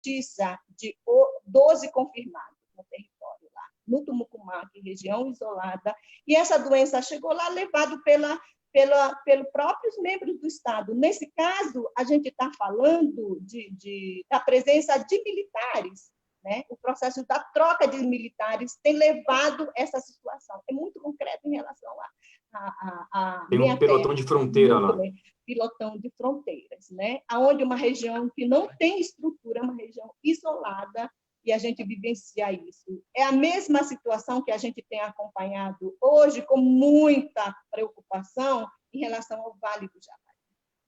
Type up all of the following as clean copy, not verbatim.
notícia de 12 confirmados no território lá, no Tumucumaque, região isolada, e essa doença chegou lá levado pelos próprios membros do Estado. Nesse caso, a gente está falando da presença de militares, né? O processo da troca de militares tem levado essa situação. É muito concreto em relação a tem um pelotão de fronteira lá. Pilotão de fronteiras, né? Onde uma região que não tem estrutura, é uma região isolada, e a gente vivencia isso. É a mesma situação que a gente tem acompanhado hoje com muita preocupação em relação ao Vale do Javari,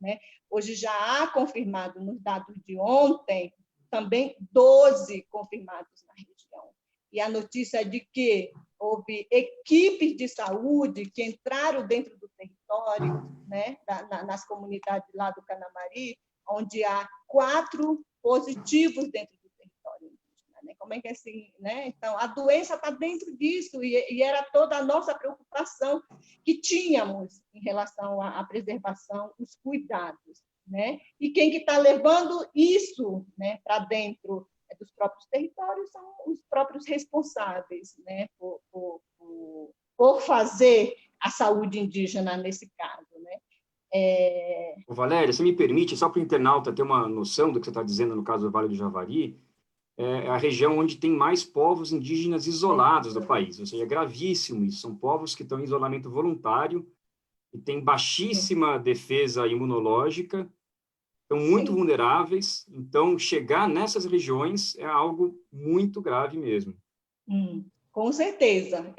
né? Hoje já há confirmado, nos dados de ontem, também 12 confirmados na região. E a notícia é de que houve equipes de saúde que entraram dentro do território, né, nas comunidades lá do Canamari, onde há 4 positivos dentro do território indígena, né? Como é que é assim, né? Então, a doença está dentro disso, e era toda a nossa preocupação que tínhamos em relação à preservação, os cuidados, né? E quem que está levando isso, né, para dentro dos próprios territórios são os próprios responsáveis, né, por fazer a saúde indígena nesse caso, né? Valéria, você me permite, só para o internauta ter uma noção do que você está dizendo no caso do Vale do Javari, é a região onde tem mais povos indígenas isolados do país, ou seja, é gravíssimo isso, são povos que estão em isolamento voluntário e têm baixíssima defesa imunológica, estão muito vulneráveis, então chegar nessas regiões é algo muito grave mesmo. Com certeza,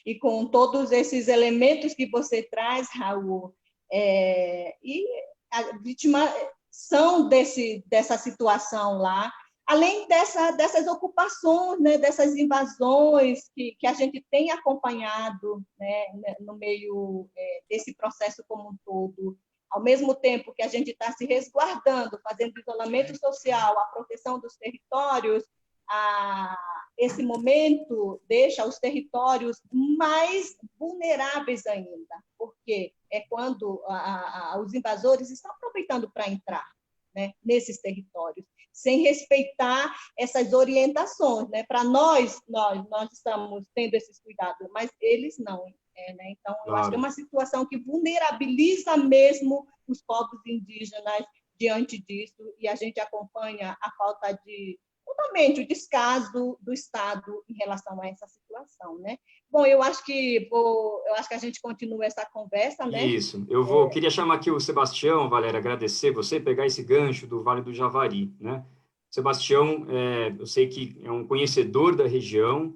e com todos esses elementos que você traz, Raul, e a vítima são dessa situação lá, além dessas ocupações, né, dessas invasões que a gente tem acompanhado, né, no meio desse processo como um todo, ao mesmo tempo que a gente está se resguardando, fazendo isolamento social, a proteção dos territórios, esse momento deixa os territórios mais vulneráveis ainda, porque é quando os invasores estão aproveitando para entrar, né, nesses territórios, sem respeitar essas orientações, né? Para nós estamos tendo esses cuidados, mas eles não. Né? Então, eu acho que é uma situação que vulnerabiliza mesmo os povos indígenas diante disso, e a gente acompanha a falta de, totalmente, o descaso do Estado em relação a essa situação, né? Bom, eu acho que a gente continua essa conversa, né? Isso, queria chamar aqui o Sebastião, Valéria, agradecer você, pegar esse gancho do Vale do Javari, né? Sebastião, eu sei que é um conhecedor da região,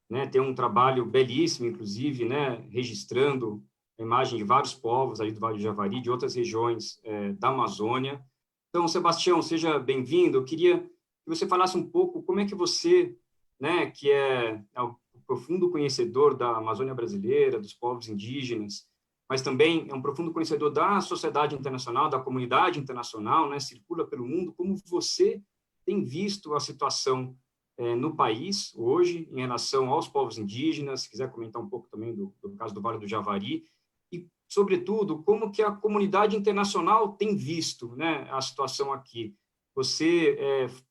né, tem um trabalho belíssimo, inclusive, né, registrando a imagem de vários povos ali do Vale do Javari, de outras regiões da Amazônia. Então, Sebastião, seja bem-vindo. Eu queria que você falasse um pouco como é que você, né, que é um profundo conhecedor da Amazônia brasileira, dos povos indígenas, mas também é um profundo conhecedor da sociedade internacional, da comunidade internacional, né, circula pelo mundo, como você tem visto a situação no país hoje, em relação aos povos indígenas, se quiser comentar um pouco também do caso do Vale do Javari, e, sobretudo, como que a comunidade internacional tem visto, né, a situação aqui. Você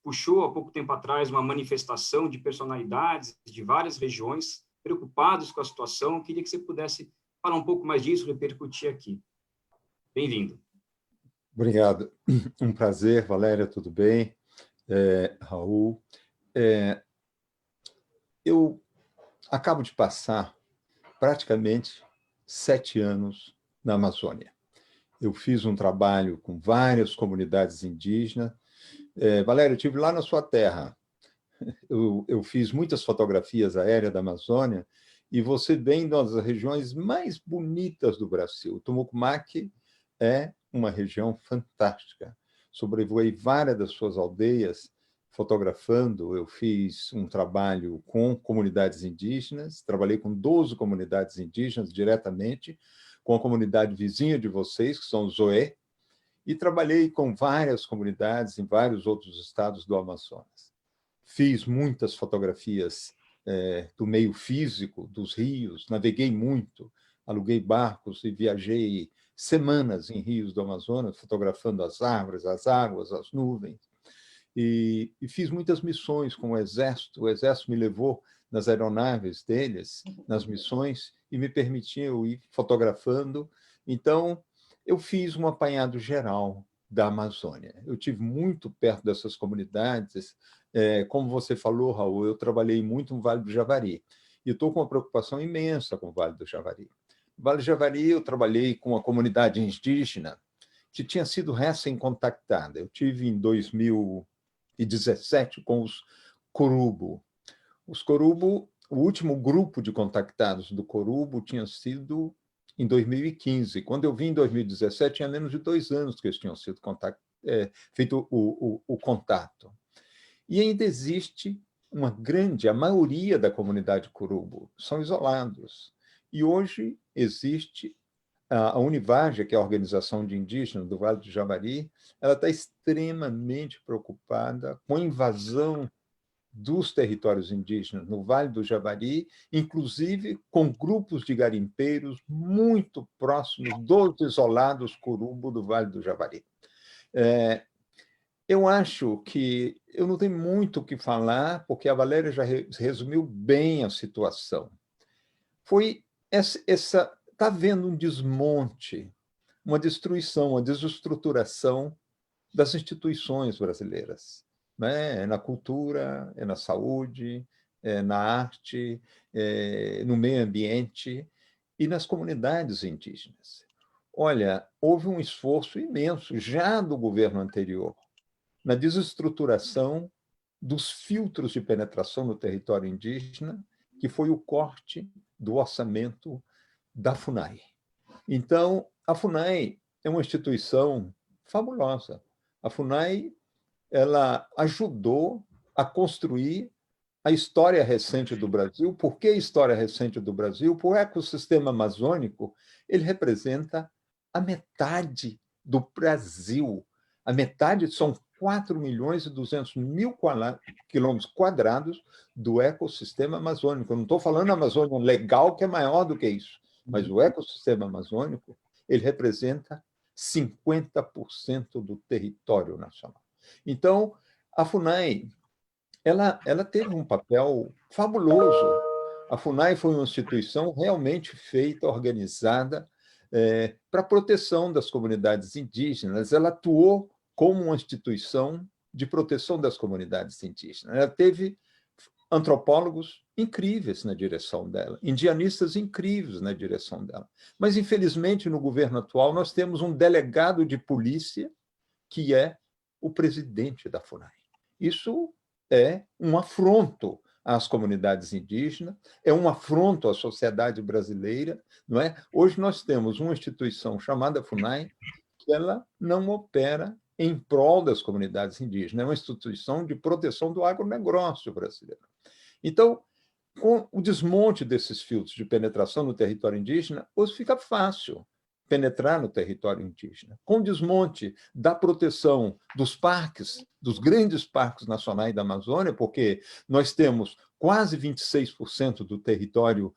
puxou, há pouco tempo atrás, uma manifestação de personalidades de várias regiões preocupados com a situação. Eu queria que você pudesse falar um pouco mais disso, repercutir aqui. Bem-vindo. Obrigado. Um prazer, Valéria, tudo bem? Raul. Eu acabo de passar praticamente 7 anos na Amazônia. Eu fiz um trabalho com várias comunidades indígenas. Valéria, eu estive lá na sua terra. Eu fiz muitas fotografias aéreas da Amazônia e você vem das regiões mais bonitas do Brasil. O Tumucumaque é uma região fantástica. Sobrevoei várias das suas aldeias fotografando. Eu fiz um trabalho com comunidades indígenas, trabalhei com 12 comunidades indígenas diretamente, com a comunidade vizinha de vocês, que são os Zoé, e trabalhei com várias comunidades em vários outros estados do Amazonas. Fiz muitas fotografias do meio físico, dos rios, naveguei muito, aluguei barcos e viajei semanas em rios do Amazonas, fotografando as árvores, as águas, as nuvens. e fiz muitas missões com o Exército me levou nas aeronaves deles, nas missões, e me permitiu ir fotografando. Então, eu fiz um apanhado geral da Amazônia. Eu tive muito perto dessas comunidades. Como você falou, Raul, eu trabalhei muito no Vale do Javari, e estou com uma preocupação imensa com o Vale do Javari. No Vale do Javari, eu trabalhei com a comunidade indígena que tinha sido recém-contactada. Eu tive em 2017 com os Corubo. Os Corubo, o último grupo de contactados do Corubo tinha sido em 2015. Quando eu vim em 2017, tinha menos de 2 anos que eles tinham sido feito o contato. E ainda existe a maioria da comunidade Corubo são isolados. E hoje existe a Univaja, que é a Organização de Indígenas do Vale do Javari, ela está extremamente preocupada com a invasão dos territórios indígenas no Vale do Javari, inclusive com grupos de garimpeiros muito próximos dos isolados Corubo do Vale do Javari. Eu acho que eu não tenho muito o que falar, porque a Valéria já resumiu bem a situação. Está havendo um desmonte, uma destruição, uma desestruturação das instituições brasileiras, né? Na cultura, na saúde, na arte, no meio ambiente e nas comunidades indígenas. Olha, houve um esforço imenso já do governo anterior na desestruturação dos filtros de penetração no território indígena, que foi o corte do orçamento da FUNAI. Então, a FUNAI é uma instituição fabulosa. A FUNAI ela ajudou a construir a história recente do Brasil. Por que a história recente do Brasil? Porque o ecossistema amazônico ele representa a metade do Brasil. A metade são 4.200.000 quilômetros quadrados do ecossistema amazônico. Eu não estou falando da Amazônia legal, que é maior do que isso, mas o ecossistema amazônico ele representa 50% do território nacional. Então, a FUNAI ela teve um papel fabuloso. A FUNAI foi uma instituição realmente feita, organizada, para a proteção das comunidades indígenas. Ela atuou como uma instituição de proteção das comunidades indígenas. Ela teve antropólogos incríveis na direção dela, indianistas incríveis na direção dela. Mas, infelizmente, no governo atual, nós temos um delegado de polícia que é o presidente da FUNAI. Isso é um afronto às comunidades indígenas, é um afronto à sociedade brasileira, não é? Hoje nós temos uma instituição chamada FUNAI que ela não opera em prol das comunidades indígenas, é uma instituição de proteção do agronegócio brasileiro. Então, com o desmonte desses filtros de penetração no território indígena, hoje fica fácil penetrar no território indígena. Com o desmonte da proteção dos parques, dos grandes parques nacionais da Amazônia, porque nós temos quase 26% do território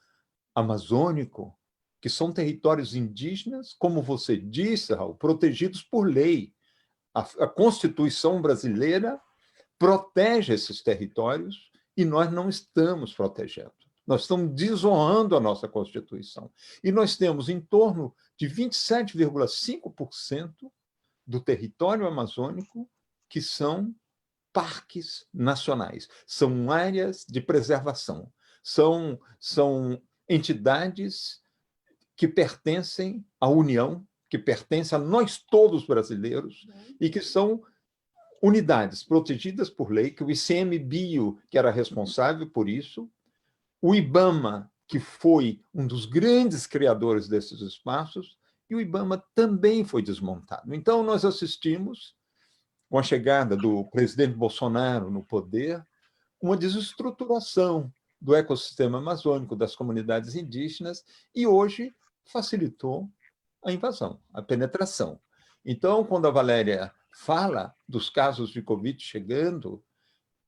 amazônico, que são territórios indígenas, como você disse, Raul, protegidos por lei. A Constituição brasileira protege esses territórios e nós não estamos protegendo. Nós estamos desonrando a nossa Constituição. E nós temos em torno de 27,5% do território amazônico que são parques nacionais, são áreas de preservação, são entidades que pertencem à União, que pertencem a nós todos brasileiros e que são unidades protegidas por lei, que o ICMBio, que era responsável por isso, o IBAMA, que foi um dos grandes criadores desses espaços, e o IBAMA também foi desmontado. Então, nós assistimos, com a chegada do presidente Bolsonaro no poder, uma desestruturação do ecossistema amazônico, das comunidades indígenas, e hoje facilitou a invasão, a penetração. Então, quando a Valéria fala dos casos de Covid chegando,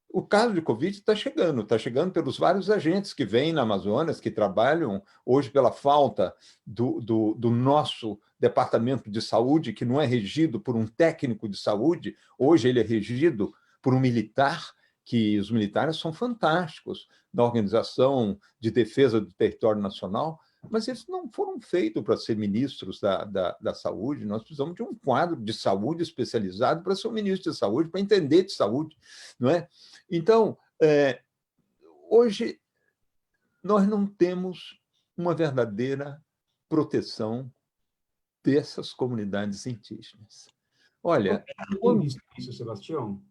o caso de Covid está chegando pelos vários agentes que vêm na Amazonas, que trabalham hoje pela falta do nosso departamento de saúde, que não é regido por um técnico de saúde, hoje ele é regido por um militar, que os militares são fantásticos na Organização de Defesa do Território Nacional, mas eles não foram feitos para ser ministros da saúde. Nós precisamos de um quadro de saúde especializado para ser um ministro de saúde, para entender de saúde, não é? Então, hoje, nós não temos uma verdadeira proteção dessas comunidades indígenas. Olha... Você tem visto isso, Sebastião?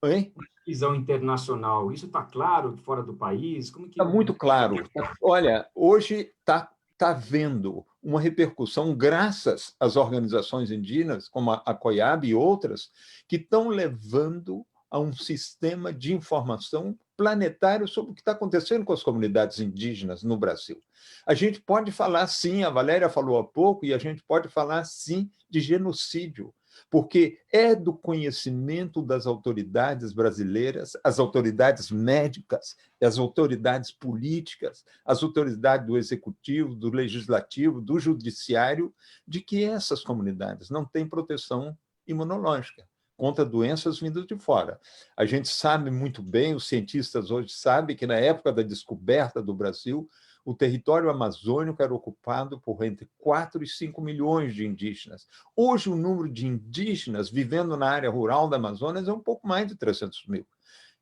Hein? Visão internacional, isso está claro fora do país? Como que... Está muito claro. Olha, hoje está havendo uma repercussão graças às organizações indígenas, como a COIAB e outras, que estão levando a um sistema de informação planetário sobre o que está acontecendo com as comunidades indígenas no Brasil. A gente pode falar, sim, a Valéria falou há pouco, e a gente pode falar, sim, de genocídio, porque é do conhecimento das autoridades brasileiras, as autoridades médicas, as autoridades políticas, as autoridades do executivo, do legislativo, do judiciário, de que essas comunidades não têm proteção imunológica contra doenças vindas de fora. A gente sabe muito bem, os cientistas hoje sabem que na época da descoberta do Brasil, o território amazônico era ocupado por entre 4 e 5 milhões de indígenas. Hoje, o número de indígenas vivendo na área rural da Amazônia é um pouco mais de 300 mil.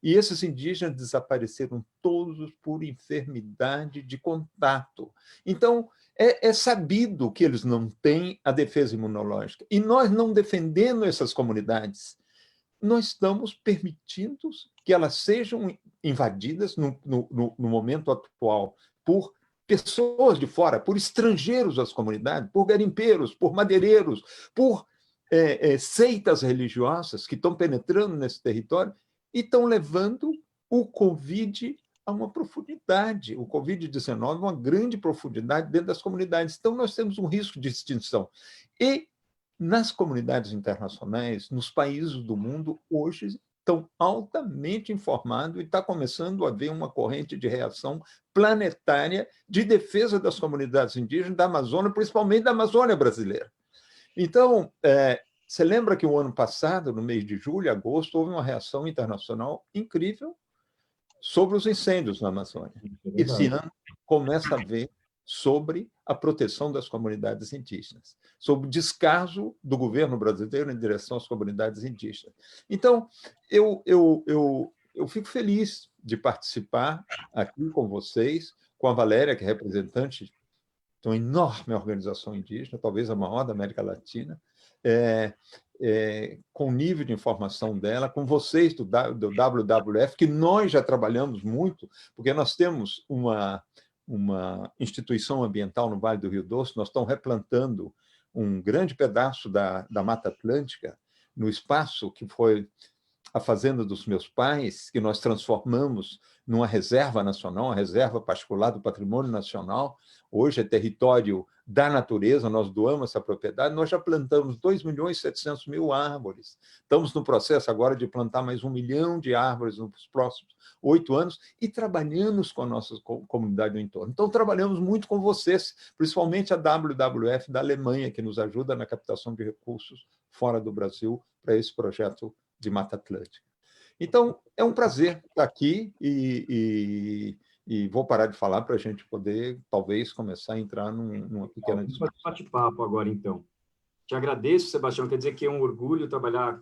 E esses indígenas desapareceram todos por enfermidade de contato. Então, é sabido que eles não têm a defesa imunológica. E nós, não defendendo essas comunidades, nós estamos permitindo que elas sejam invadidas no momento atual por pessoas de fora, por estrangeiros às comunidades, por garimpeiros, por madeireiros, por seitas religiosas que estão penetrando nesse território e estão levando o Covid a uma profundidade, o Covid-19 uma grande profundidade dentro das comunidades. Então, nós temos um risco de extinção. E nas comunidades internacionais, nos países do mundo, hoje estão altamente informados e está começando a haver uma corrente de reação planetária de defesa das comunidades indígenas da Amazônia, principalmente da Amazônia brasileira. Então, você lembra que o ano passado, no mês de julho, agosto, houve uma reação internacional incrível sobre os incêndios na Amazônia. Esse ano começa a ver sobre a proteção das comunidades indígenas, sobre o descaso do governo brasileiro em direção às comunidades indígenas. Então, eu fico feliz de participar aqui com vocês, com a Valéria, que é representante de uma enorme organização indígena, talvez a maior da América Latina, com o nível de informação dela, com vocês do WWF, que nós já trabalhamos muito, porque nós temos uma instituição ambiental no Vale do Rio Doce, nós estamos replantando um grande pedaço da Mata Atlântica no espaço que foi a fazenda dos meus pais, que nós transformamos numa reserva nacional, uma reserva particular do patrimônio nacional. Hoje é território da natureza, nós doamos essa propriedade, nós já plantamos 2.700.000 árvores. Estamos no processo agora de plantar mais 1 milhão de árvores nos próximos 8 anos e trabalhamos com a nossa comunidade do entorno. Então, trabalhamos muito com vocês, principalmente a WWF da Alemanha, que nos ajuda na captação de recursos fora do Brasil para esse projeto de Mata Atlântica. Então, é um prazer estar aqui e vou parar de falar para a gente poder, talvez, começar a entrar numa pequena discussão. Bate-papo agora, então. Te agradeço, Sebastião, quer dizer que é um orgulho trabalhar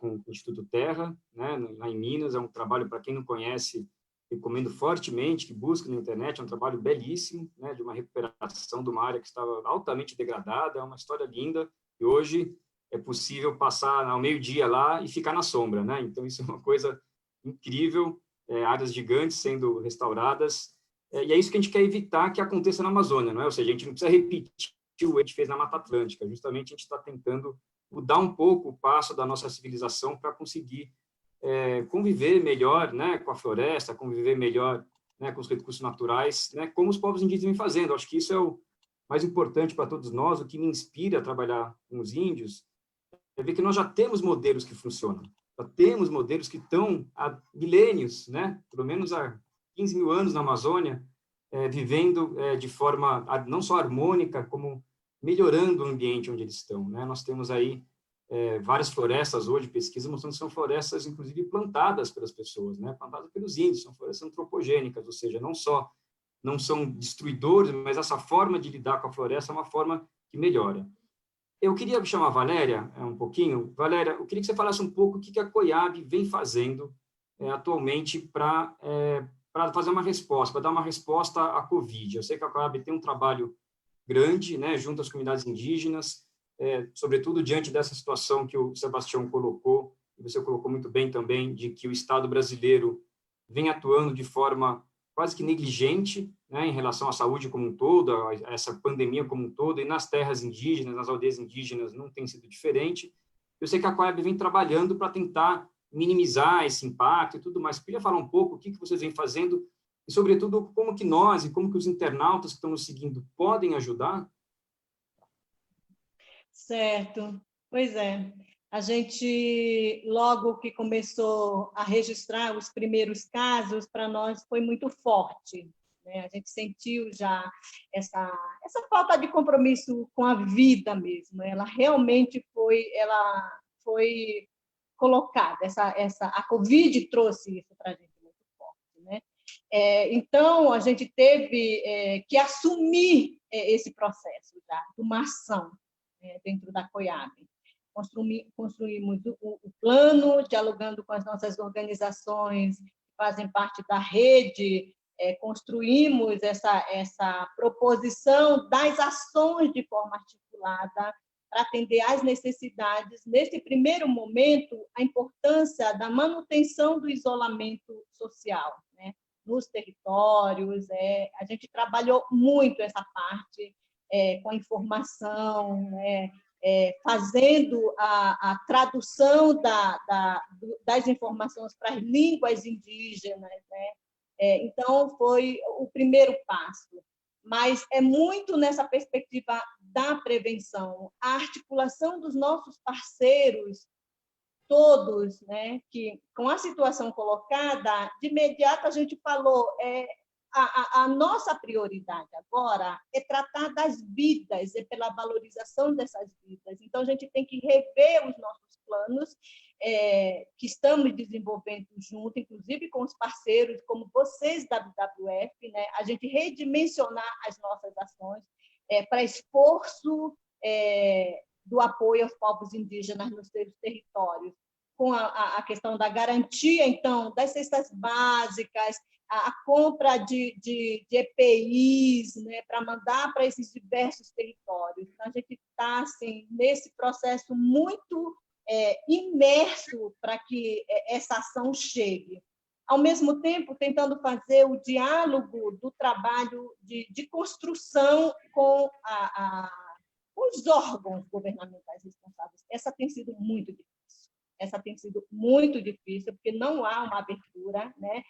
com o Instituto Terra, né, lá em Minas, é um trabalho, para quem não conhece, recomendo fortemente que busque na internet, é um trabalho belíssimo, né, de uma recuperação de uma área que estava altamente degradada, é uma história linda, e hoje é possível passar ao meio-dia lá e ficar na sombra, né? Então, isso é uma coisa incrível, áreas gigantes sendo restauradas, e é isso que a gente quer evitar que aconteça na Amazônia, não é? Ou seja, a gente não precisa repetir o que a gente fez na Mata Atlântica, justamente a gente está tentando mudar um pouco o passo da nossa civilização para conseguir conviver melhor, né, com a floresta, conviver melhor, né, com os recursos naturais, né, como os povos indígenas vêm fazendo. Acho que isso é o mais importante para todos nós, o que me inspira a trabalhar com os índios, é ver que nós já temos modelos que funcionam, já temos modelos que estão há milênios, né? Pelo menos há 15 mil anos na Amazônia, vivendo de forma não só harmônica, como melhorando o ambiente onde eles estão, né? Nós temos aí várias florestas hoje, pesquisa mostrando que são florestas, inclusive, plantadas pelas pessoas, né? Plantadas pelos índios, são florestas antropogênicas, ou seja, não são destruidores, mas essa forma de lidar com a floresta é uma forma que melhora. Eu queria chamar a Valéria um pouquinho. Valéria, eu queria que você falasse um pouco o que a COIAB vem fazendo atualmente para fazer uma resposta, para dar uma resposta à Covid. Eu sei que a COIAB tem um trabalho grande, né, junto às comunidades indígenas, sobretudo diante dessa situação que o Sebastião colocou, e você colocou muito bem também, de que o Estado brasileiro vem atuando de forma quase que negligente, né, em relação à saúde como um todo, a essa pandemia como um todo, e nas terras indígenas, nas aldeias indígenas, não tem sido diferente. Eu sei que a COIAB vem trabalhando para tentar minimizar esse impacto e tudo mais. Eu queria falar um pouco o que vocês vêm fazendo e, sobretudo, como que nós e como que os internautas que estão nos seguindo podem ajudar. Certo, pois é. A gente, logo que começou a registrar os primeiros casos, para nós foi muito forte, né? A gente sentiu já essa falta de compromisso com a vida mesmo. Ela realmente foi colocada. A Covid trouxe isso para a gente muito forte, né? Então, a gente teve que assumir esse processo já, de uma ação dentro da COIAB. Construímos o plano, dialogando com as nossas organizações que fazem parte da rede, construímos essa proposição das ações de forma articulada para atender às necessidades. Nesse primeiro momento, a importância da manutenção do isolamento social, né, nos territórios. A gente trabalhou muito essa parte com a informação, né, fazendo a tradução das informações para as línguas indígenas, né? Então, foi o primeiro passo. Mas é muito nessa perspectiva da prevenção, a articulação dos nossos parceiros, todos, né, que, com a situação colocada, de imediato a gente falou, a nossa prioridade agora é tratar das vidas, pela valorização dessas vidas. Então, a gente tem que rever os nossos planos, que estamos desenvolvendo junto, inclusive com os parceiros, como vocês da WWF, né? A gente redimensionar as nossas ações para esforço do apoio aos povos indígenas nos seus territórios, com a questão da garantia, então, das cestas básicas, a compra de EPIs, né, para mandar para esses diversos territórios. Então, a gente está assim, nesse processo muito imerso para que essa ação chegue. Ao mesmo tempo, tentando fazer o diálogo do trabalho de construção com os órgãos governamentais responsáveis. Essa tem sido muito difícil, porque não há uma abertura, né?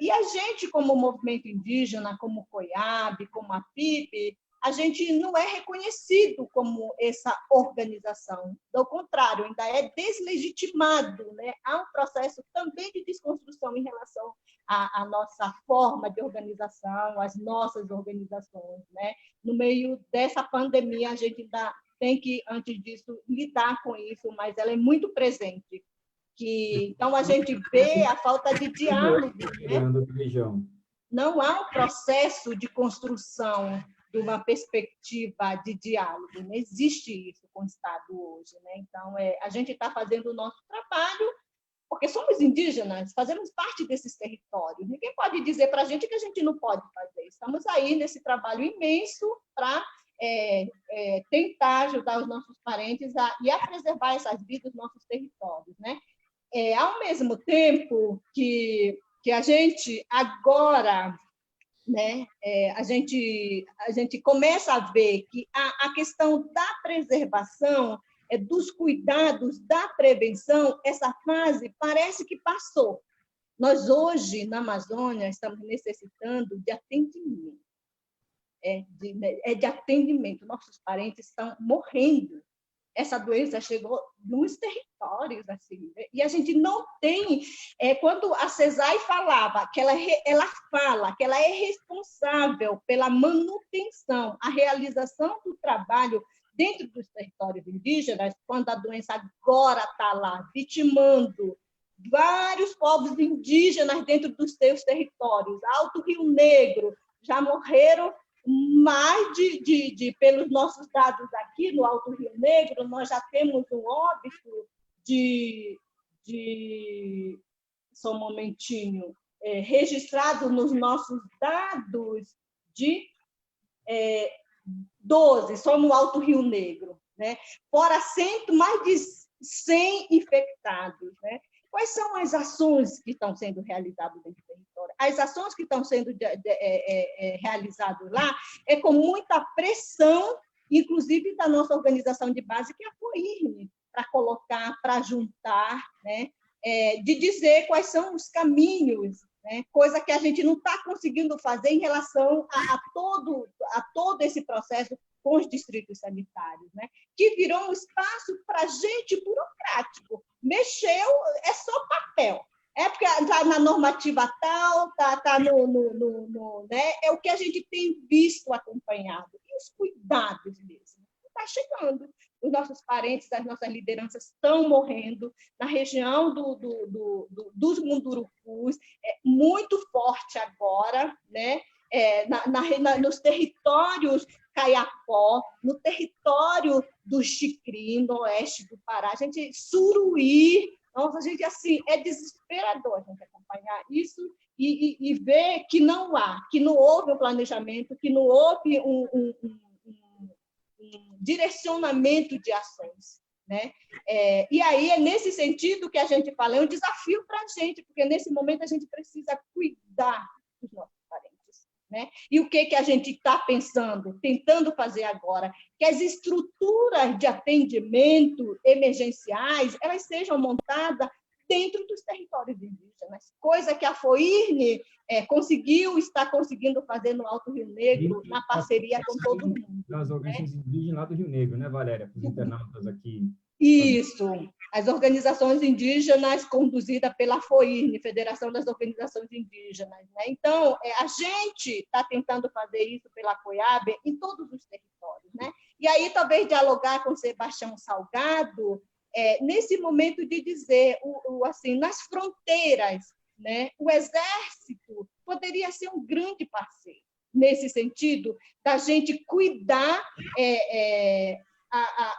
E a gente, como movimento indígena, como COIAB, como a PIB, a gente não é reconhecido como essa organização. Do contrário, ainda é deslegitimado, né? Há um processo também de desconstrução em relação à nossa forma de organização, às nossas organizações, né? No meio dessa pandemia, a gente ainda tem que, antes disso, lidar com isso, mas ela é muito presente. Então, a gente vê a falta de diálogo, né? Não há um processo de construção de uma perspectiva de diálogo, não existe isso com o Estado hoje, né? Então, a gente está fazendo o nosso trabalho, porque somos indígenas, fazemos parte desses territórios. Ninguém pode dizer para a gente que a gente não pode fazer. Estamos aí nesse trabalho imenso para tentar ajudar os nossos parentes e a preservar essas vidas dos nossos territórios, né? Ao mesmo tempo que a gente agora, né, a gente começa a ver que a questão da preservação, dos cuidados, da prevenção, essa fase parece que passou. Nós hoje, na Amazônia, estamos necessitando de atendimento. De atendimento. Nossos parentes estão morrendo. Essa doença chegou nos territórios, assim, né? E a gente não tem... quando a CESAI falava que ela fala que ela é responsável pela manutenção, a realização do trabalho dentro dos territórios indígenas, quando a doença agora está lá vitimando vários povos indígenas dentro dos seus territórios. Alto Rio Negro, já morreram mais pelos nossos dados aqui no Alto Rio Negro, nós já temos um óbito só um momentinho, registrado nos nossos dados de 12, só no Alto Rio Negro, né? Fora mais de 100 infectados, né? Quais são as ações que estão sendo realizadas dentro do território? As ações que estão sendo realizadas lá é com muita pressão, inclusive da nossa organização de base, que é a FOIRN, para colocar, para juntar, né? De dizer quais são os caminhos, né? Coisa que a gente não está conseguindo fazer em relação a todo esse processo com os distritos sanitários, né? Que virou um espaço para gente burocrático. Mexeu, é só papel. É porque está na normativa tal, está né? É o que a gente tem visto acompanhado. E os cuidados mesmo. Está chegando. Os nossos parentes, as nossas lideranças estão morrendo na região dos Mundurucus, muito forte agora, né? Nos territórios Caiapó, no território do Xicrim, no oeste do Pará, a gente, Suruí, nossa, a gente, assim, é desesperador a gente acompanhar isso e ver que não houve um planejamento, que não houve um direcionamento de ações, né? E aí é nesse sentido que a gente fala, é um desafio para a gente, porque nesse momento a gente precisa cuidar dos nossos parentes, né? E o que a gente está pensando, tentando fazer agora? Que as estruturas de atendimento emergenciais elas sejam montadas dentro dos territórios indígenas, coisa que a FOIRN está conseguindo fazer no Alto Rio Negro, na parceria com todo mundo. Das organizações indígenas lá do Rio Negro, né, Valéria? Para os internautas aqui. Isso, as organizações indígenas conduzidas pela FOIRN, Federação das Organizações Indígenas, né? Então, a gente está tentando fazer isso pela FOIAB em todos os territórios, né? E aí, talvez, dialogar com Sebastião Salgado, nesse momento de dizer, assim, nas fronteiras, né? O Exército poderia ser um grande parceiro, nesse sentido, da gente cuidar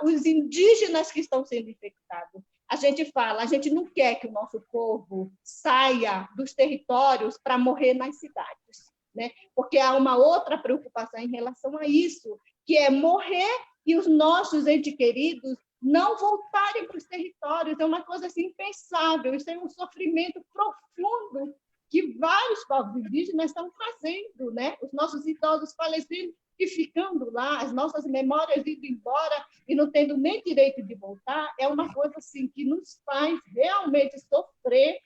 os indígenas que estão sendo infectados. A gente não quer que o nosso povo saia dos territórios para morrer nas cidades, né? Porque há uma outra preocupação em relação a isso, que é morrer e os nossos entes queridos não voltarem para os territórios. É uma coisa assim, impensável. Isso é um sofrimento profundo que vários povos indígenas estão trazendo, né? Os nossos idosos falecidos e ficando lá, as nossas memórias indo embora e não tendo nem direito de voltar, é uma coisa assim que nos faz realmente sofrer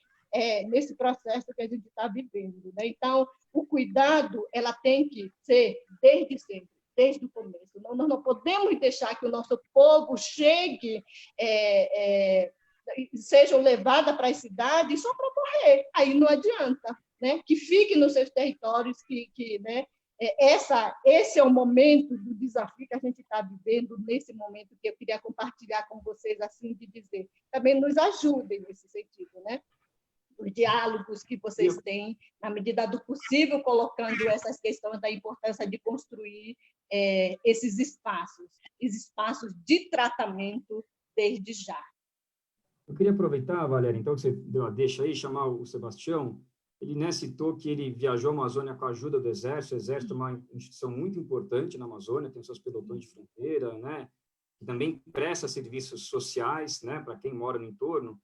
nesse processo que a gente está vivendo, né? Então, o cuidado ela tem que ser desde sempre, desde o começo. Nós não podemos deixar que o nosso povo chegue, sejam levadas para as cidades só para morrer. Aí não adianta, né? Que fique nos seus territórios, né? Esse é o momento do desafio que a gente está vivendo, nesse momento que eu queria compartilhar com vocês, assim, de dizer, também nos ajudem nesse sentido, né? Os diálogos que vocês têm, na medida do possível, colocando essas questões da importância de construir esses espaços de tratamento desde já. Eu queria aproveitar, Valéria, então, que você deu a deixa aí, chamar o Sebastião. Ele, né, citou que ele viajou à Amazônia com a ajuda do Exército. O Exército é uma instituição muito importante na Amazônia, tem seus pelotões de fronteira, né, que também presta serviços sociais, né, para quem mora no entorno.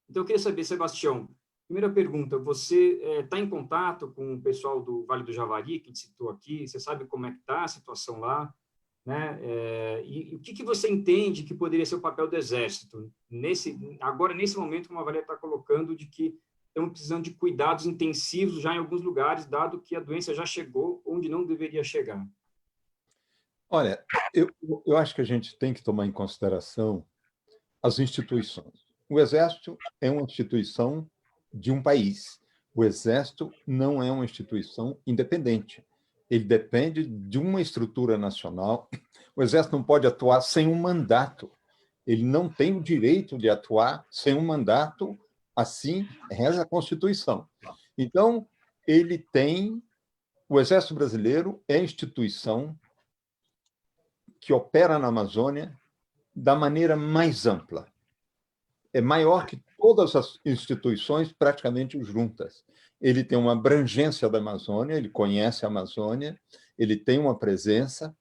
Então, eu queria saber, Sebastião, primeira pergunta, você está em contato com o pessoal do Vale do Javari, que a gente citou aqui? Você sabe como é que está a situação lá? Né? E o que você entende que poderia ser o papel do Exército agora, nesse momento, como a Valéria está colocando, de que estamos precisando de cuidados intensivos já em alguns lugares, dado que a doença já chegou onde não deveria chegar? Olha, eu acho que a gente tem que tomar em consideração as instituições. O Exército é uma instituição de um país. O Exército não é uma instituição independente. ele depende de uma estrutura nacional. O Exército não pode atuar sem um mandato. Ele não tem o direito de atuar sem um mandato, assim reza a Constituição. Então, o Exército Brasileiro é a instituição que opera na Amazônia da maneira mais ampla. É maior que todas as instituições praticamente juntas. Ele tem uma abrangência da Amazônia, ele conhece a Amazônia, ele tem uma presença.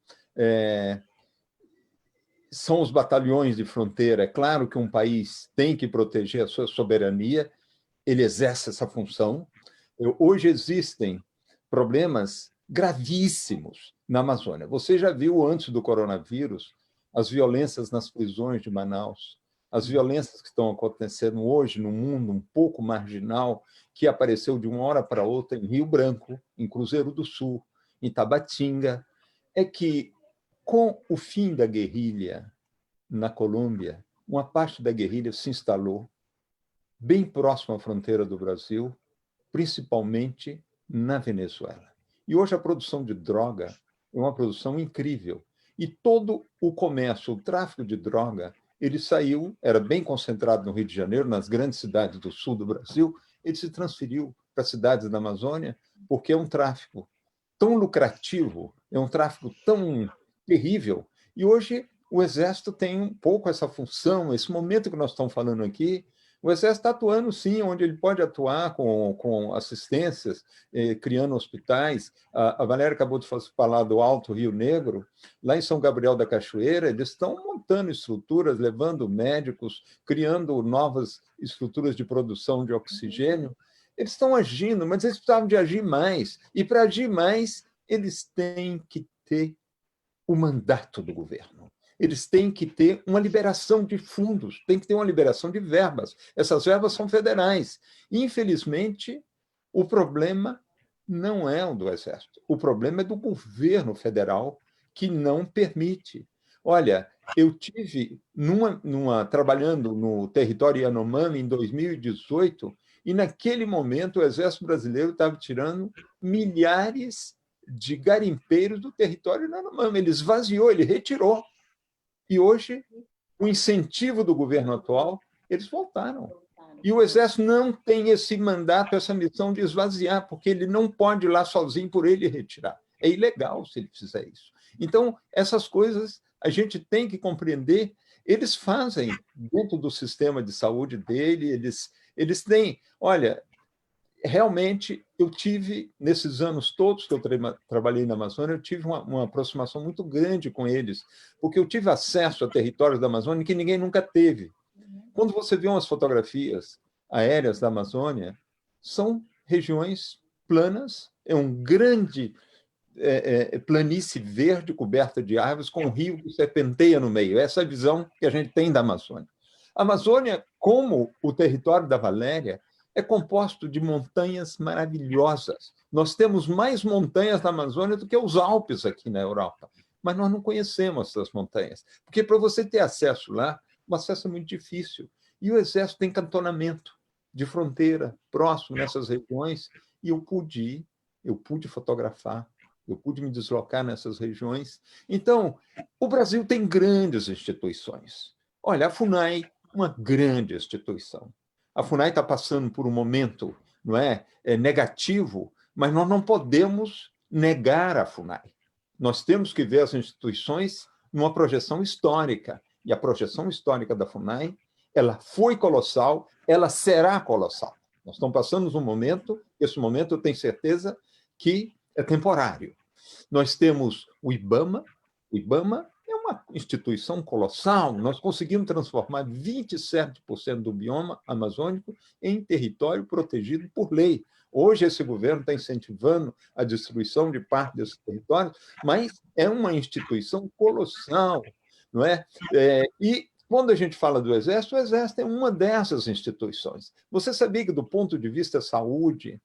São os batalhões de fronteira. É claro que um país tem que proteger a sua soberania, ele exerce essa função. Hoje existem problemas gravíssimos na Amazônia. Você já viu, antes do coronavírus, as violências nas prisões de Manaus, as violências que estão acontecendo hoje no mundo um pouco marginal, que apareceu de uma hora para outra em Rio Branco, em Cruzeiro do Sul, em Tabatinga. É que, com o fim da guerrilha na Colômbia, uma parte da guerrilha se instalou bem próximo à fronteira do Brasil, principalmente na Venezuela. E hoje a produção de droga é uma produção incrível. E todo o comércio, o tráfico de droga, ele saiu, era bem concentrado no Rio de Janeiro, nas grandes cidades do sul do Brasil, ele se transferiu para cidades da Amazônia, porque é um tráfico tão lucrativo, é um tráfico tão terrível. E hoje o Exército tem um pouco essa função, esse momento que nós estamos falando aqui, o Exército está atuando, sim, onde ele pode atuar com assistências, criando hospitais. A Valéria acabou de falar do Alto Rio Negro. Lá em São Gabriel da Cachoeira, eles estão montando estruturas, levando médicos, criando novas estruturas de produção de oxigênio. Eles estão agindo, mas eles precisavam de agir mais. E, para agir mais, eles têm que ter o mandato do governo. Eles têm que ter uma liberação de fundos, tem que ter uma liberação de verbas. Essas verbas são federais. Infelizmente, o problema não é o do Exército. O problema é do governo federal, que não permite. Olha, eu tive trabalhando no território Yanomami em 2018, e naquele momento o Exército Brasileiro estava tirando milhares de garimpeiros do território Yanomami. Ele esvaziou, ele retirou. E hoje, o incentivo do governo atual, eles voltaram. E o Exército não tem esse mandato, essa missão de esvaziar, porque ele não pode ir lá sozinho por ele retirar. É ilegal se ele fizer isso. Então, essas coisas a gente tem que compreender. Eles fazem, dentro do sistema de saúde dele, eles têm... Olha, realmente, eu tive, nesses anos todos que eu trabalhei na Amazônia, eu tive uma aproximação muito grande com eles, porque eu tive acesso a territórios da Amazônia que ninguém nunca teve. Quando você vê umas fotografias aéreas da Amazônia, são regiões planas, é um grande planície verde coberta de árvores, com um rio que serpenteia no meio. Essa é a visão que a gente tem da Amazônia. A Amazônia, como o território da Valéria, é composto de montanhas maravilhosas. Nós temos mais montanhas na Amazônia do que os Alpes aqui na Europa, mas nós não conhecemos essas montanhas, porque para você ter acesso lá, o acesso é muito difícil. E o Exército tem cantonamento de fronteira próximo nessas regiões, e eu pude fotografar, eu pude me deslocar nessas regiões. Então, o Brasil tem grandes instituições. Olha, a FUNAI, uma grande instituição. A FUNAI está passando por um momento, não é, negativo, mas nós não podemos negar a FUNAI. Nós temos que ver as instituições numa projeção histórica. E a projeção histórica da FUNAI, ela foi colossal, ela será colossal. Nós estamos passando um momento, esse momento eu tenho certeza que é temporário. Nós temos o IBAMA. O IBAMA é uma instituição colossal. Nós conseguimos transformar 27% do bioma amazônico em território protegido por lei. Hoje, esse governo está incentivando a destruição de parte desse território, mas é uma instituição colossal, não é? E quando a gente fala do Exército, o Exército é uma dessas instituições. Você sabia que, do ponto de vista da saúde,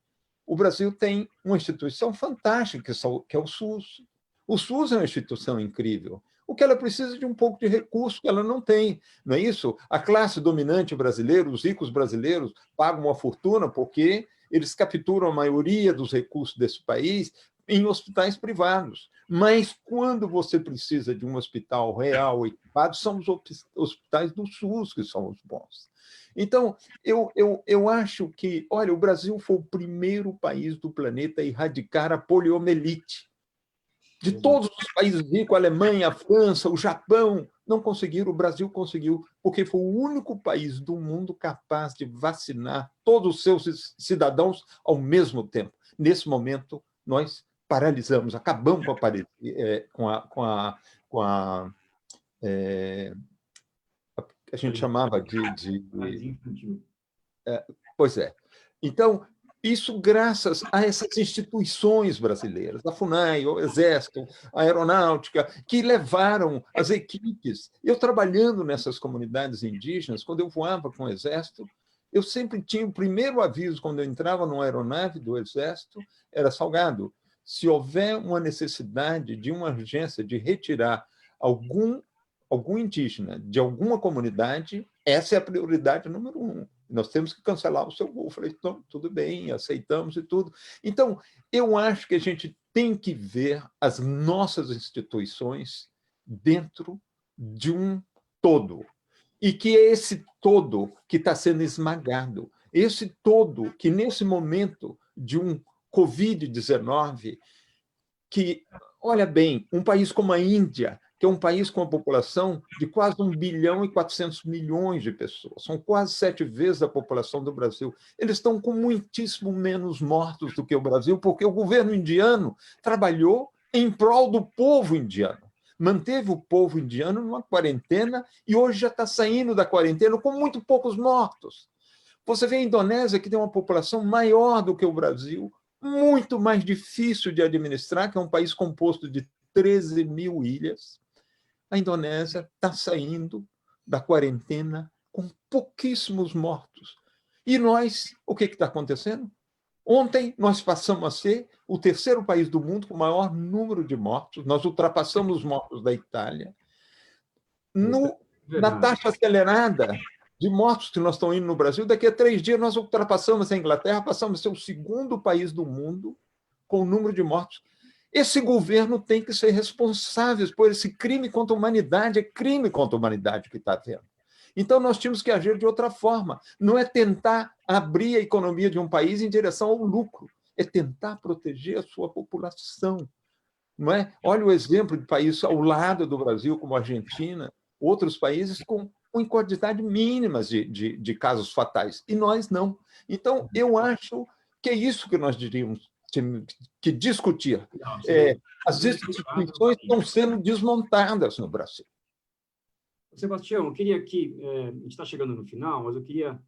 o Brasil tem uma instituição fantástica, que é o SUS. O SUS é uma instituição incrível. O que ela precisa de um pouco de recurso que ela não tem, não é isso? A classe dominante brasileira, os ricos brasileiros, pagam uma fortuna porque eles capturam a maioria dos recursos desse país, em hospitais privados. Mas, quando você precisa de um hospital real equipado, são os hospitais do SUS que são os bons. Então, eu acho que, olha, o Brasil foi o primeiro país do planeta a erradicar a poliomielite. De todos os países ricos, a Alemanha, a França, o Japão, não conseguiram, o Brasil conseguiu, porque foi o único país do mundo capaz de vacinar todos os seus cidadãos ao mesmo tempo. Nesse momento, nós paralisamos, acabamos com a a gente chamava pois é. Então, isso graças a essas instituições brasileiras, a FUNAI, o Exército, a Aeronáutica, que levaram as equipes. Eu trabalhando nessas comunidades indígenas, quando eu voava com o Exército, eu sempre tinha o primeiro aviso, quando eu entrava numa aeronave do Exército, era: Salgado, se houver uma necessidade de uma urgência de retirar algum indígena de alguma comunidade, essa é a prioridade número 1. Nós temos que cancelar o seu voo. Eu falei: então, tudo bem, aceitamos e tudo. Então, eu acho que a gente tem que ver as nossas instituições dentro de um todo. E que é esse todo que está sendo esmagado. Esse todo que, nesse momento de um Covid-19, que, olha bem, um país como a Índia, que é um país com uma população de quase 1 bilhão e 400 milhões de pessoas, são quase 7 vezes a população do Brasil. Eles estão com muitíssimo menos mortos do que o Brasil, porque o governo indiano trabalhou em prol do povo indiano, manteve o povo indiano numa quarentena e hoje já está saindo da quarentena com muito poucos mortos. Você vê a Indonésia, que tem uma população maior do que o Brasil, muito mais difícil de administrar, que é um país composto de 13 mil ilhas. A Indonésia está saindo da quarentena com pouquíssimos mortos. E nós, o que está acontecendo? Ontem, nós passamos a ser o terceiro país do mundo com o maior número de mortos. Nós ultrapassamos os mortos da Itália. Na taxa acelerada de mortos que nós estamos indo no Brasil, daqui a 3 dias nós ultrapassamos a Inglaterra, passamos a ser o segundo país do mundo com o número de mortos. Esse governo tem que ser responsável por esse crime contra a humanidade, é crime contra a humanidade que está tendo. Então, nós tínhamos que agir de outra forma. Não é tentar abrir a economia de um país em direção ao lucro, é tentar proteger a sua população. Não é? Olha o exemplo de países ao lado do Brasil, como a Argentina, outros países com quantidade mínimas de casos fatais, e nós não. Então, eu acho que é isso que nós diríamos que discutir. As instituições estão sendo desmontadas no Brasil. Sebastião, eu queria que, a gente está chegando no final, mas eu queria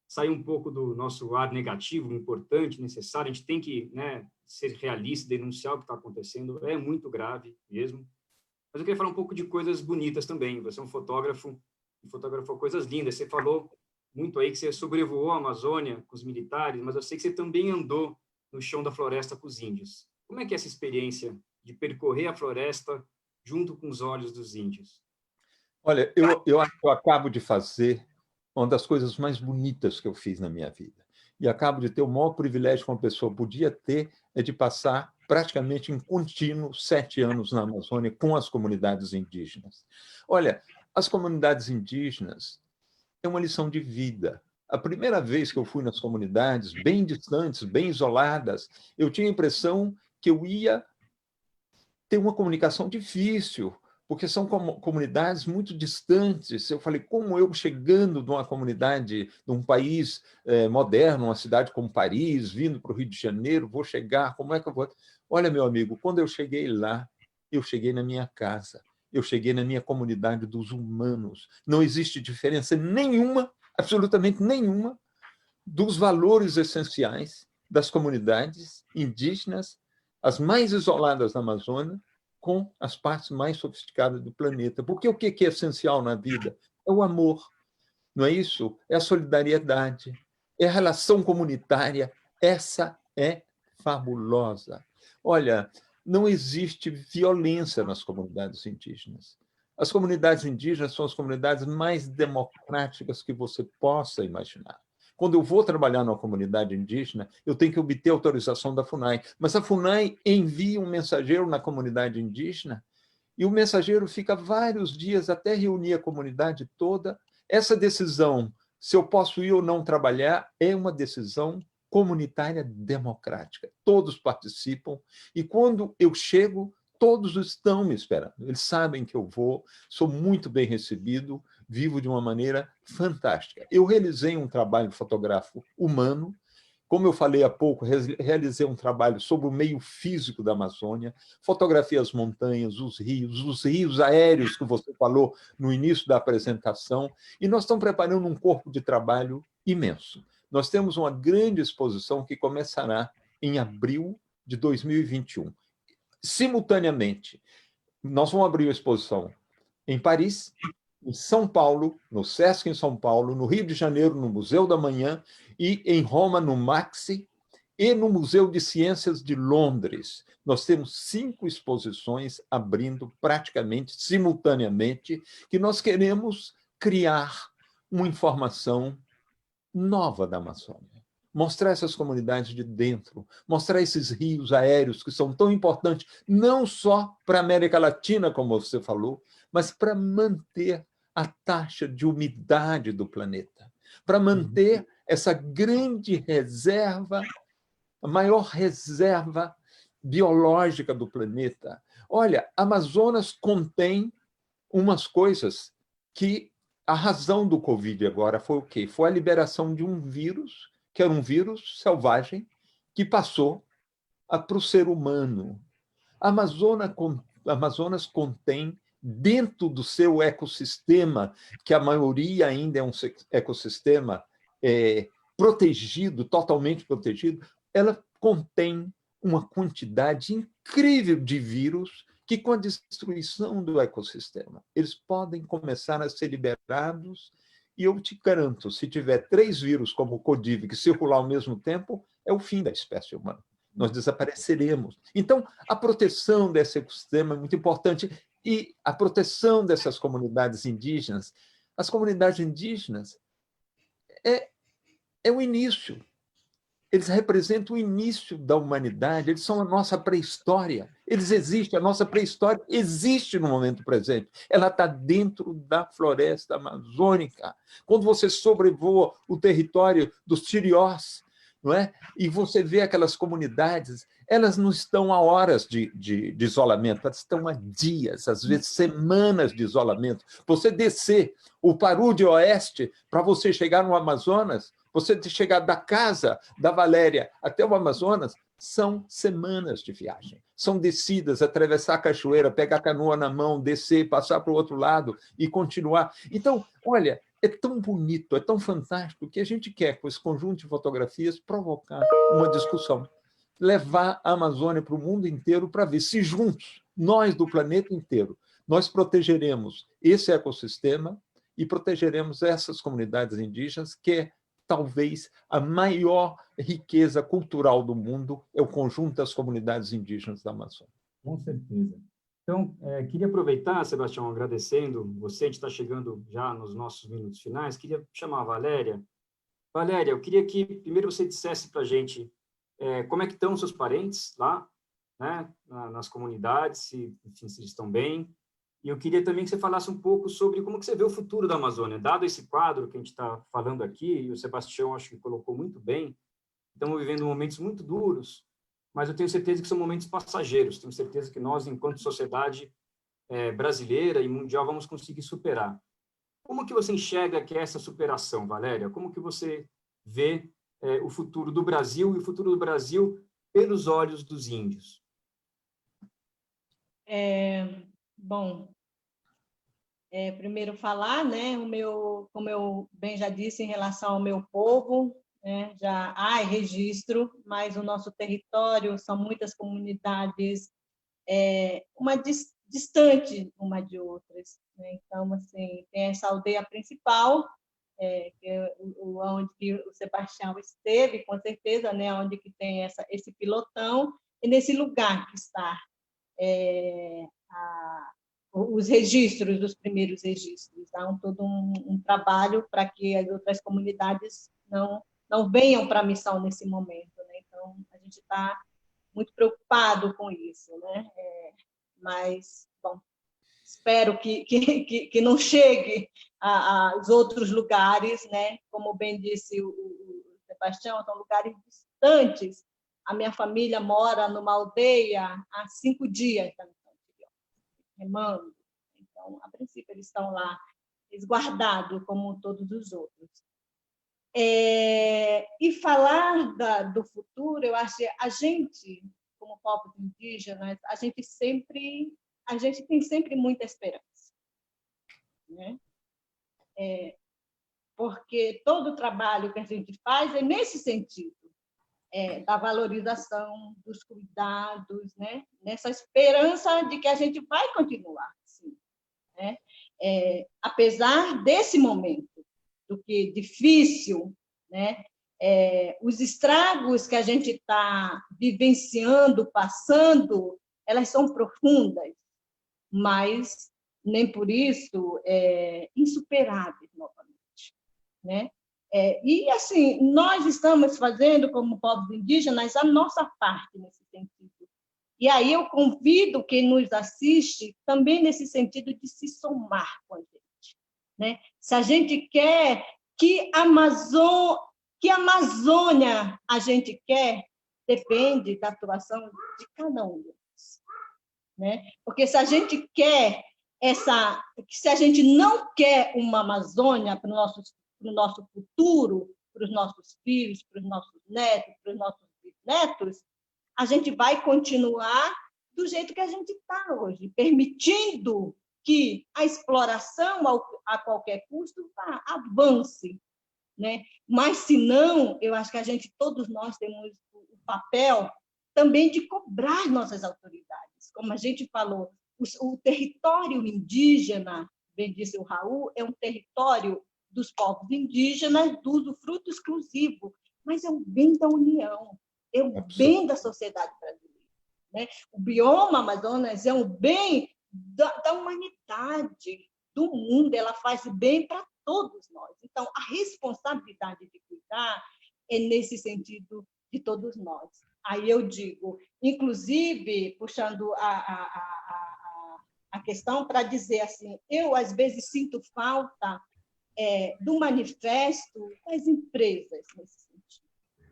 sair um pouco do nosso ar negativo, importante, necessário. A gente tem que, né, ser realista, denunciar o que está acontecendo, é muito grave mesmo. Mas eu queria falar um pouco de coisas bonitas também. Você é um fotógrafo, e fotografou coisas lindas. Você falou muito aí que você sobrevoou a Amazônia com os militares, mas eu sei que você também andou no chão da floresta com os índios. Como é que é essa experiência de percorrer a floresta junto com os olhos dos índios? Olha, eu acabo de fazer uma das coisas mais bonitas que eu fiz na minha vida. E acabo de ter o maior privilégio que uma pessoa podia ter, é de passar praticamente em contínuo 7 anos na Amazônia com as comunidades indígenas. Olha, as comunidades indígenas é uma lição de vida. A primeira vez que eu fui nas comunidades, bem distantes, bem isoladas, eu tinha a impressão que eu ia ter uma comunicação difícil, porque são comunidades muito distantes. Eu falei: como eu, chegando de uma comunidade, de um país moderno, uma cidade como Paris, vindo para o Rio de Janeiro, vou chegar, como é que eu vou... Olha, meu amigo, quando eu cheguei lá, eu cheguei na minha casa, eu cheguei na minha comunidade dos humanos. Não existe diferença nenhuma, absolutamente nenhuma, dos valores essenciais das comunidades indígenas, as mais isoladas da Amazônia, com as partes mais sofisticadas do planeta. Porque o que é essencial na vida? É o amor, não é isso? É a solidariedade, é a relação comunitária. Essa é fabulosa. Olha, não existe violência nas comunidades indígenas. As comunidades indígenas são as comunidades mais democráticas que você possa imaginar, Quando eu vou trabalhar numa comunidade indígena, eu tenho que obter autorização da FUNAI. Mas a FUNAI envia um mensageiro na comunidade indígena e o mensageiro fica vários dias até reunir a comunidade toda. Essa decisão, se eu posso ir ou não trabalhar, é uma decisão comunitária democrática. Todos participam e quando eu chego, todos estão me esperando. Eles sabem que eu vou, sou muito bem recebido, vivo de uma maneira fantástica. Eu realizei um trabalho fotográfico humano, como eu falei há pouco, realizei um trabalho sobre o meio físico da Amazônia, fotografei as montanhas, os rios aéreos que você falou no início da apresentação, e nós estamos preparando um corpo de trabalho imenso. Nós temos uma grande exposição que começará em abril de 2021. Simultaneamente, nós vamos abrir uma exposição em Paris, em São Paulo, no Sesc em São Paulo, no Rio de Janeiro, no Museu da Manhã, e em Roma, no Maxi, e no Museu de Ciências de Londres. Nós temos 5 exposições abrindo praticamente simultaneamente, que nós queremos criar uma informação nova da Amazônia. Mostrar essas comunidades de dentro, mostrar esses rios aéreos que são tão importantes, não só para a América Latina, como você falou, mas para manter a taxa de umidade do planeta, para manter essa grande reserva, a maior reserva biológica do planeta. Olha, Amazonas contém umas coisas que a razão do Covid agora foi o quê? Foi a liberação de um vírus, que era um vírus selvagem, que passou para o ser humano. A Amazonas contém, dentro do seu ecossistema, que a maioria ainda é um ecossistema protegido, totalmente protegido, ela contém uma quantidade incrível de vírus que, com a destruição do ecossistema, eles podem começar a ser liberados. E eu te garanto, se tiver 3 vírus como o Codiv que circular ao mesmo tempo, é o fim da espécie humana. Nós desapareceremos. Então, a proteção desse ecossistema é muito importante e a proteção dessas comunidades indígenas. As comunidades indígenas é o início. Eles representam o início da humanidade, eles são a nossa pré-história. Eles existem, a nossa pré-história existe no momento presente. Ela está dentro da floresta amazônica. Quando você sobrevoa o território dos Tiriós, não é? E você vê aquelas comunidades, elas não estão a horas de isolamento, elas estão a dias, às vezes semanas de isolamento. Você descer o Paru de Oeste para você chegar no Amazonas, você chegar da casa da Valéria até o Amazonas, são semanas de viagem. São descidas, atravessar a cachoeira, pegar a canoa na mão, descer, passar para o outro lado e continuar. Então, olha, é tão bonito, é tão fantástico, que a gente quer, com esse conjunto de fotografias, provocar uma discussão. Levar a Amazônia para o mundo inteiro para ver se juntos, nós do planeta inteiro, nós protegeremos esse ecossistema e protegeremos essas comunidades indígenas, que é talvez a maior riqueza cultural do mundo, é o conjunto das comunidades indígenas da Amazônia. Com certeza. Então, queria aproveitar, Sebastião, agradecendo você, a gente está chegando já nos nossos minutos finais, queria chamar a Valéria. Valéria, eu queria que primeiro você dissesse para a gente como é que estão seus parentes lá, né, nas comunidades, se eles estão bem. E eu queria também que você falasse um pouco sobre como que você vê o futuro da Amazônia, dado esse quadro que a gente está falando aqui, e o Sebastião acho que colocou muito bem. Estamos vivendo momentos muito duros, mas eu tenho certeza que são momentos passageiros. Tenho certeza que nós, enquanto sociedade brasileira e mundial, vamos conseguir superar. Como que você enxerga que é essa superação, Valéria? Como que você vê o futuro do Brasil e o futuro do Brasil pelos olhos dos índios? Bom, primeiro falar, né, como eu bem já disse, em relação ao meu povo, né, já há registro, mas o nosso território são muitas comunidades, distante uma de outras, né? Então, assim, tem essa aldeia principal, que é onde o Sebastião esteve, com certeza, né, onde que tem esse pilotão, e nesse lugar que está os registros dos primeiros registros. Há todo um trabalho para que as outras comunidades não venham para a missão nesse momento, né? Então, a gente está muito preocupado com isso, né? Mas, bom, espero que não chegue aos outros lugares, né? Como bem disse o Sebastião, são lugares distantes. A minha família mora numa aldeia há 5 dias, remando. Então, a princípio, eles estão lá resguardados, como todos os outros. E falar do futuro, eu acho que a gente, como povos indígenas, a gente tem sempre muita esperança, né? Porque todo o trabalho que a gente faz é nesse sentido, da valorização, dos cuidados, né? Nessa esperança de que a gente vai continuar, sim, né? Apesar desse momento, do que difícil, né? Os estragos que a gente está vivenciando, passando, elas são profundas, mas nem por isso insuperáveis novamente, né? E assim, nós estamos fazendo como povos indígenas a nossa parte nesse sentido. E aí eu convido quem nos assiste também nesse sentido de se somar com a gente, né? Se a gente quer que Amazônia a gente quer, depende da atuação de cada um deles, né? Porque se a gente quer se a gente não quer uma Amazônia para o nosso futuro, para os nossos filhos, para os nossos netos, para os nossos bisnetos, a gente vai continuar do jeito que a gente está hoje, permitindo que a exploração a qualquer custo avance, né? Mas, se não, eu acho que todos nós temos o papel também de cobrar nossas autoridades. Como a gente falou, o território indígena, bem disse o Raul, é um território dos povos indígenas do usufruto exclusivo, mas é um bem da União, é um bem da sociedade brasileira, né? O bioma Amazonas é um bem da humanidade, do mundo, ela faz bem para todos nós. Então, a responsabilidade de cuidar é nesse sentido de todos nós. Aí eu digo, inclusive, puxando a questão para dizer assim, eu, às vezes, sinto falta do manifesto das empresas, nesse sentido,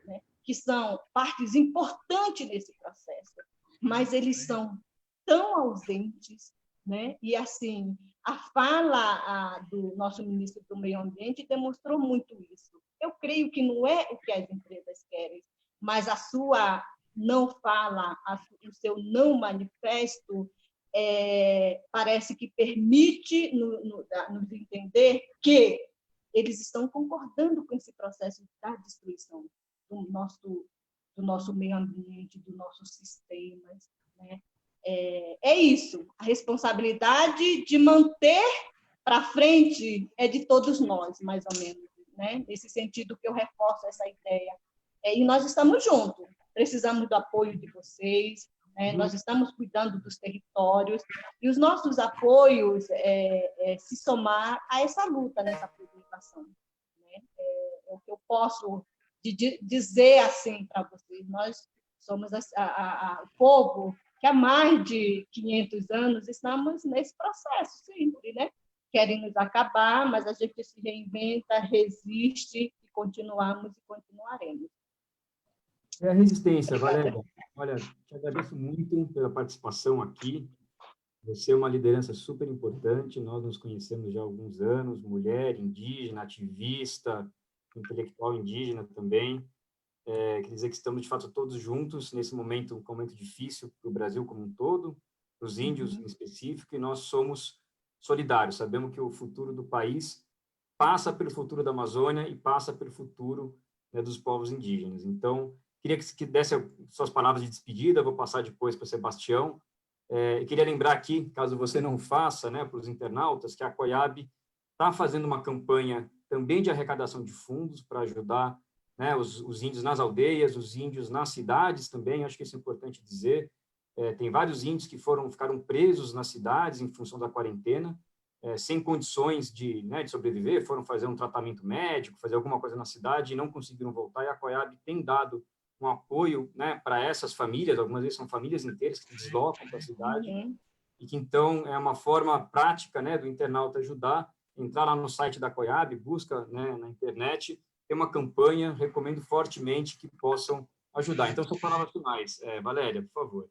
né? Que são partes importantes nesse processo, mas eles são tão ausentes, né? E, assim, a fala do nosso ministro do Meio Ambiente demonstrou muito isso. Eu creio que não é o que as empresas querem, mas a sua não fala, o seu não manifesto, parece que permite nos entender que eles estão concordando com esse processo da destruição do nosso meio ambiente, dos nossos sistemas, né? Isso, a responsabilidade de manter para frente é de todos nós, mais ou menos, né? Nesse sentido que eu reforço essa ideia. E nós estamos juntos, precisamos do apoio de vocês, né? Nós estamos cuidando dos territórios, e os nossos apoios se somar a essa luta, nessa preservação, né? É o que eu posso dizer assim para vocês. Nós somos o povo que há mais de 500 anos estamos nesse processo sempre, né? Querem nos acabar, mas a gente se reinventa, resiste e continuamos e continuaremos. É a resistência, Valéria. Olha, te agradeço muito pela participação aqui. Você é uma liderança super importante, nós nos conhecemos já há alguns anos, mulher, indígena, ativista, intelectual indígena também. Quer dizer que estamos, de fato, todos juntos nesse momento, um momento difícil para o Brasil como um todo, para os índios em específico, e nós somos solidários. Sabemos que o futuro do país passa pelo futuro da Amazônia e passa pelo futuro, né, dos povos indígenas. Então, queria que desse suas palavras de despedida, vou passar depois para o Sebastião. E queria lembrar aqui, caso você não faça, né, para os internautas, que a COIAB está fazendo uma campanha também de arrecadação de fundos para ajudar, né, os índios nas aldeias, os índios nas cidades também, acho que isso é importante dizer. Tem vários índios que ficaram presos nas cidades em função da quarentena, sem condições de sobreviver, foram fazer um tratamento médico, fazer alguma coisa na cidade e não conseguiram voltar, e a COIAB tem dado um apoio, né, para essas famílias, algumas vezes são famílias inteiras que se deslocam para a cidade, e que, então, é uma forma prática, né, do internauta ajudar, entrar lá no site da COIAB, busca, né, na internet, tem uma campanha, recomendo fortemente que possam ajudar. Então, são palavras finais. Valéria, por favor.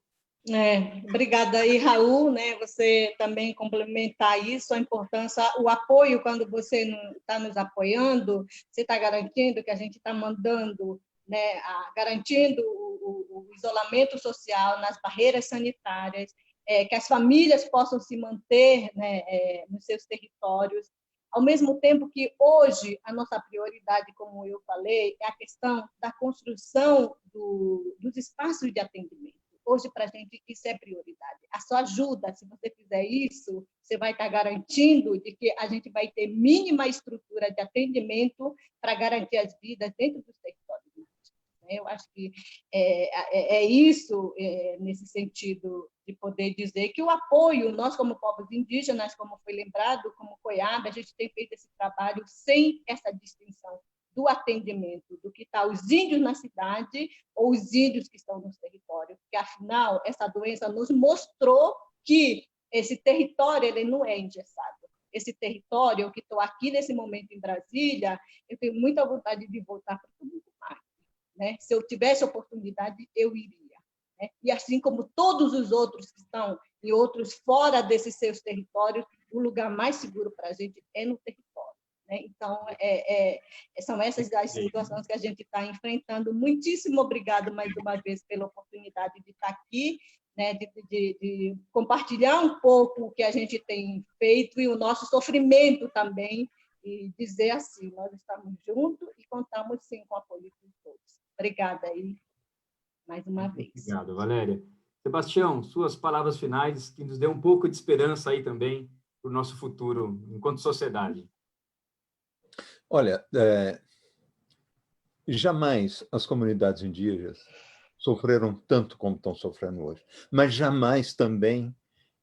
Obrigada aí, Raul, né? Você também complementar isso, a importância, o apoio, quando você está nos apoiando, você está garantindo que a gente está mandando, né, garantindo o isolamento social nas barreiras sanitárias, que as famílias possam se manter, né, nos seus territórios, ao mesmo tempo que hoje a nossa prioridade, como eu falei, é a questão da construção dos espaços de atendimento. Hoje, para a gente, isso é prioridade. A sua ajuda, se você fizer isso, você vai estar garantindo de que a gente vai ter mínima estrutura de atendimento para garantir as vidas dentro dos territórios. Eu acho que é isso, nesse sentido, de poder dizer que o apoio, nós como povos indígenas, como foi lembrado, como COIAB, a gente tem feito esse trabalho sem essa distinção do atendimento, do que está os índios na cidade ou os índios que estão nos territórios, porque, afinal, essa doença nos mostrou que esse território ele não é engessado. Esse território, eu que estou aqui nesse momento em Brasília, eu tenho muita vontade de voltar para o Mundo Mar, né? Se eu tivesse oportunidade, eu iria, né? E assim como todos os outros que estão em outros fora desses seus territórios, o lugar mais seguro para a gente é no território. Então, são essas as situações que a gente está enfrentando. Muitíssimo obrigado, mais uma vez, pela oportunidade de estar aqui, né, de compartilhar um pouco o que a gente tem feito e o nosso sofrimento também, e dizer assim, nós estamos juntos e contamos, sim, com o apoio de todos. Obrigada aí, mais uma vez. Obrigado, Valéria. Sebastião, suas palavras finais, que nos dê um pouco de esperança aí também para o nosso futuro, enquanto sociedade. Olha, jamais as comunidades indígenas sofreram tanto como estão sofrendo hoje, mas jamais também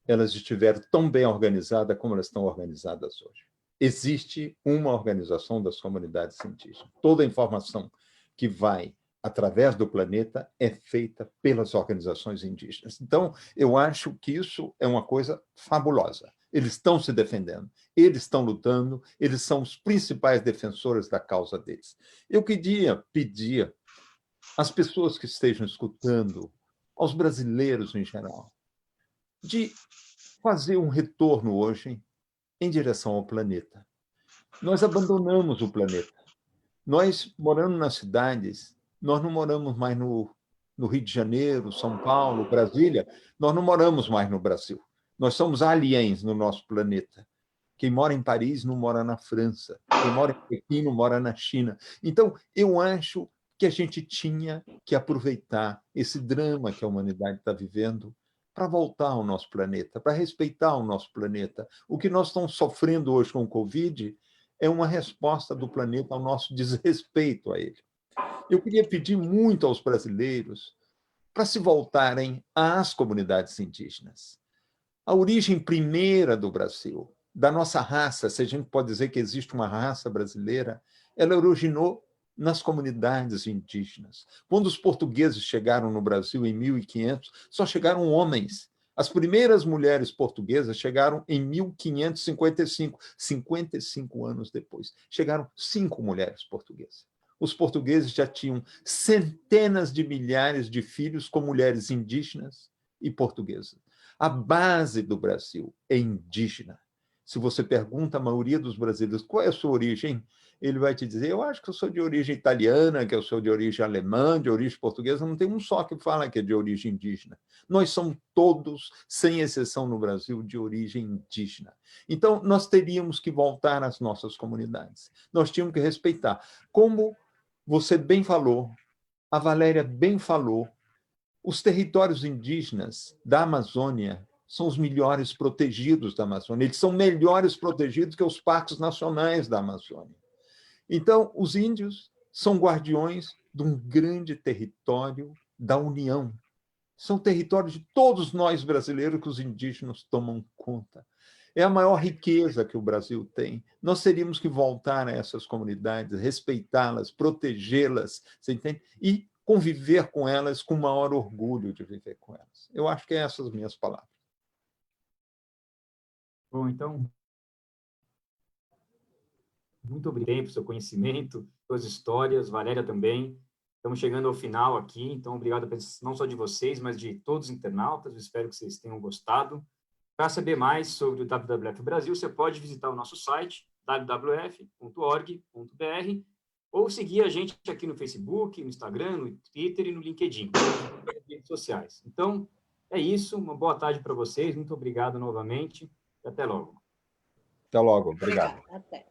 elas estiveram tão bem organizadas como elas estão organizadas hoje. Existe uma organização das comunidades indígenas. Toda a informação que vai através do planeta é feita pelas organizações indígenas. Então, eu acho que isso é uma coisa fabulosa. Eles estão se defendendo, eles estão lutando, eles são os principais defensores da causa deles. Eu queria pedir às pessoas que estejam escutando, aos brasileiros em geral, de fazer um retorno hoje em direção ao planeta. Nós abandonamos o planeta. Nós, morando nas cidades, nós não moramos mais no Rio de Janeiro, São Paulo, Brasília, nós não moramos mais no Brasil. Nós somos aliens no nosso planeta. Quem mora em Paris não mora na França. Quem mora em Pequim não mora na China. Então, eu acho que a gente tinha que aproveitar esse drama que a humanidade está vivendo para voltar ao nosso planeta, para respeitar o nosso planeta. O que nós estamos sofrendo hoje com o Covid é uma resposta do planeta ao nosso desrespeito a ele. Eu queria pedir muito aos brasileiros para se voltarem às comunidades indígenas. A origem primeira do Brasil, da nossa raça, se a gente pode dizer que existe uma raça brasileira, ela originou nas comunidades indígenas. Quando os portugueses chegaram no Brasil em 1500, só chegaram homens. As primeiras mulheres portuguesas chegaram em 1555, 55 anos depois. Chegaram 5 mulheres portuguesas. Os portugueses já tinham centenas de milhares de filhos com mulheres indígenas e portuguesas. A base do Brasil é indígena. Se você pergunta à maioria dos brasileiros qual é a sua origem, ele vai te dizer, eu acho que eu sou de origem italiana, que eu sou de origem alemã, de origem portuguesa, não tem um só que fala que é de origem indígena. Nós somos todos, sem exceção no Brasil, de origem indígena. Então, nós teríamos que voltar às nossas comunidades. Nós tínhamos que respeitar. Como você bem falou, a Valéria bem falou, os territórios indígenas da Amazônia são os melhores protegidos da Amazônia. Eles são melhores protegidos que os parques nacionais da Amazônia. Então, os índios são guardiões de um grande território da União. São territórios de todos nós brasileiros que os indígenas tomam conta. É a maior riqueza que o Brasil tem. Nós teríamos que voltar a essas comunidades, respeitá-las, protegê-las, você entende? E conviver com elas com o maior orgulho de viver com elas. Eu acho que essas minhas palavras. Bom, então, muito obrigado pelo seu conhecimento, suas histórias, Valéria também. Estamos chegando ao final aqui, então obrigado não só de vocês, mas de todos os internautas. Eu espero que vocês tenham gostado. Para saber mais sobre o WWF Brasil, você pode visitar o nosso site, www.org.br, ou seguir a gente aqui no Facebook, no Instagram, no Twitter e no LinkedIn, nas redes sociais. Então, é isso. Uma boa tarde para vocês. Muito obrigado novamente e até logo. Até logo. Obrigado. Até.